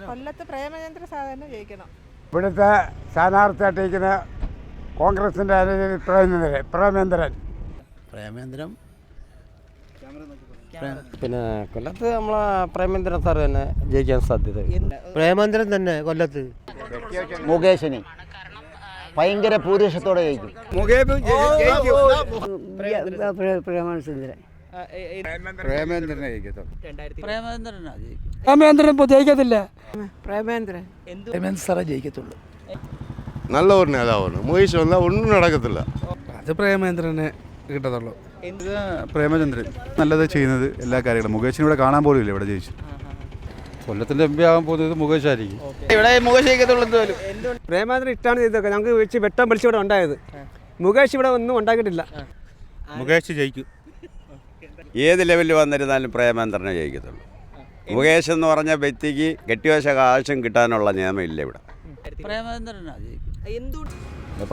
കൊല്ലത്ത് പ്രേമചന്ദ്ര സാധാരണ ജയിക്കണം. ഇവിടുത്തെ സ്ഥാനാർത്ഥിയായിട്ടിരിക്കുന്ന കോൺഗ്രസിൻ്റെ പ്രേമേന്ദ്രൻ. പിന്നെ കൊല്ലത്ത് നമ്മളെ പ്രേമേന്ദ്രൻ സാർ തന്നെ ജയിക്കാൻ സാധ്യത. പ്രേമേന്ദ്രൻ തന്നെ കൊല്ലത്ത്. മുകേഷിന് ഭയങ്കര ഭൂരിപക്ഷത്തോടെ ജയിക്കും. പ്രേമേന്ദ്രൻ ഇപ്പോൾ ജയിക്കത്തില്ല. പ്രേമേന്ദ്രൻ സാറേ ജയിക്കത്തുള്ളൂ. നല്ല ഒരു നേതാവാണ്. മുകേഷ് വന്നാൽ ഒന്നും നടക്കത്തില്ല. അത് പ്രേമേന്ദ്രനെ കിട്ടത്തുള്ളൂ. പ്രേമചന്ദ്രൻ നല്ലത് ചെയ്യുന്നത് എല്ലാ കാര്യങ്ങളും. മുകേഷിന് ഇവിടെ കാണാൻ പോലും ഇല്ല. ഇവിടെ ജയിച്ചു കൊല്ലത്തിൻ്റെ എം പി ആകാൻ പോകുന്നത് മുകേഷ് ആയിരിക്കും. ഇവിടെ മുകേഷ് ജയിക്കത്തുള്ളൂ. പ്രേമേന്ദ്രൻ ഇഷ്ടമാണ് ചെയ്തൊക്കെ ഞങ്ങൾക്ക് വെച്ച് വെട്ടം പിടിച്ച് ഇവിടെ ഉണ്ടായത്. മുകേഷ് ഇവിടെ ഒന്നും ഉണ്ടാക്കിയിട്ടില്ല. മുകേഷ് ജയിക്കും. ഏത് ലെവലിൽ വന്നിരുന്നാലും പ്രേമേന്ദ്രനെ ജയിക്കത്തുള്ളൂ. മുകേഷ് എന്ന് പറഞ്ഞ വ്യക്തിക്ക് കെട്ടിവശ കാശും കിട്ടാനുള്ള നിയമമില്ല ഇവിടെ.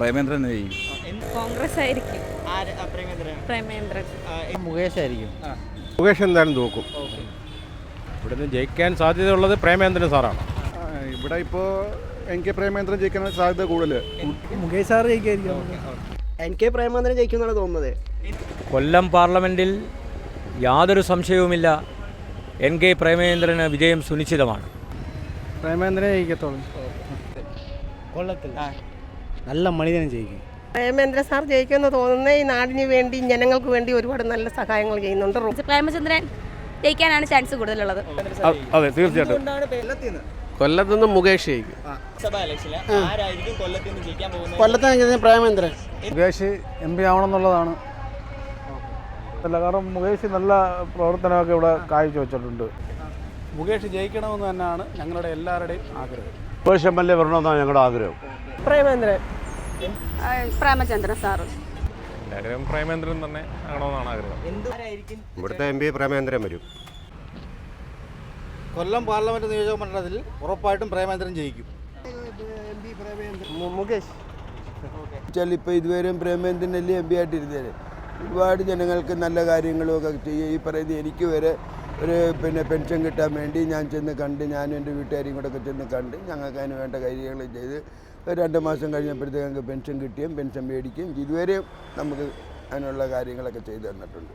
പ്രേമേന്ദ്രൻ ജയിക്കും. കോൺഗ്രസ് ആയിരിക്കും. മുകേഷ് ആയിരിക്കും. മുകേഷ് എന്തായാലും നോക്കും. ഇവിടുന്ന് ജയിക്കാൻ സാധ്യതയുള്ളത് പ്രേമേന്ദ്രൻ സാറാണ്. ഇവിടെ ഇപ്പോൾ എനിക്ക് പ്രേമേന്ദ്രൻ ജയിക്കാൻ സാധ്യത കൂടുതൽ. മുകേഷ് സാർ ജയിക്കായിരിക്കും. എനിക്ക് പ്രേമേന്ദ്രൻ ജയിക്കുമെന്നാണ് തോന്നുന്നത്. കൊല്ലം പാർലമെൻറ്റിൽ യാതൊരു സംശയവുമില്ല, എൻ കെ പ്രേമേന്ദ്രന് വിജയം സുനിശ്ചിതമാണ്. പ്രേമേന്ദ്രൻ ജയിക്കത്തുള്ളൂ. കൊല്ലത്തിൽ നല്ല മണിതനം ജയിക്കും. പ്രേമേന്ദ്ര സാർ ജയിക്കുമെന്ന് തോന്നുന്നത് ഈ നാടിന് വേണ്ടി ജനങ്ങൾക്ക് വേണ്ടി ഒരുപാട് നല്ല സഹായങ്ങൾ ചെയ്യുന്നുണ്ട്. പ്രേമചന്ദ്രൻ ജയിക്കാനാണ് ചാൻസ് കൂടുതലുള്ളത്. അതെ, തീർച്ചയായിട്ടും. കൊല്ലത്തുനിന്ന് മുകേഷ് ജയിക്കും. കൊല്ലത്ത് പ്രേമേന്ദ്രൻ. മുകേഷ് എം പി ആവണമെന്നുള്ളതാണ്. അല്ല, കാരണം മുകേഷ് നല്ല പ്രവർത്തനമൊക്കെ ഇവിടെ കാഴ്ച വെച്ചിട്ടുണ്ട്. മുകേഷ് ജയിക്കണമെന്ന് തന്നെയാണ് ഞങ്ങളുടെ എല്ലാവരുടെയും ആഗ്രഹം. മുകേഷ് എം എൽ എ വരണമെന്നാണ് ഞങ്ങളുടെ ആഗ്രഹം. പ്രേമേന്ദ്രൻ. പ്രേമചന്ദ്രൻ സാറ്. എല്ലാവരും പ്രേമേന്ദ്രൻ തന്നെ ആകണമെന്നാണ് ആഗ്രഹം. ഇവിടുത്തെ എം പി പ്രേമേന്ദ്രൻ വരും. കൊല്ലം പാർലമെന്റ് നിയോജക മണ്ഡലത്തിൽ ഉറപ്പായിട്ടും പ്രേമേന്ദ്രൻ ജയിക്കും. മുകേഷ് ഇപ്പോൾ ഇതുവരെയും പ്രേമേന്ദ്രനല്ലേ എം പി ആയിട്ടിരുന്നത്. ഒരുപാട് ജനങ്ങൾക്ക് നല്ല കാര്യങ്ങളുമൊക്കെ ചെയ്യുക. ഈ പറയുന്നത് എനിക്ക് വരെ ഒരു പെൻഷൻ കിട്ടാൻ വേണ്ടി ഞാൻ ചെന്ന് കണ്ട്, ഞാനും എൻ്റെ വീട്ടുകാരെയും കൂടെ ഒക്കെ ചെന്ന് കണ്ട് ഞങ്ങൾക്ക് അതിന് വേണ്ട കാര്യങ്ങൾ ചെയ്ത് 2 മാസം കഴിഞ്ഞപ്പോഴത്തേക്ക് ഞങ്ങൾക്ക് പെൻഷൻ കിട്ടുകയും പെൻഷൻ മേടിക്കുകയും ഇതുവരെയും നമുക്ക് അതിനുള്ള കാര്യങ്ങളൊക്കെ ചെയ്തു തന്നിട്ടുണ്ട്.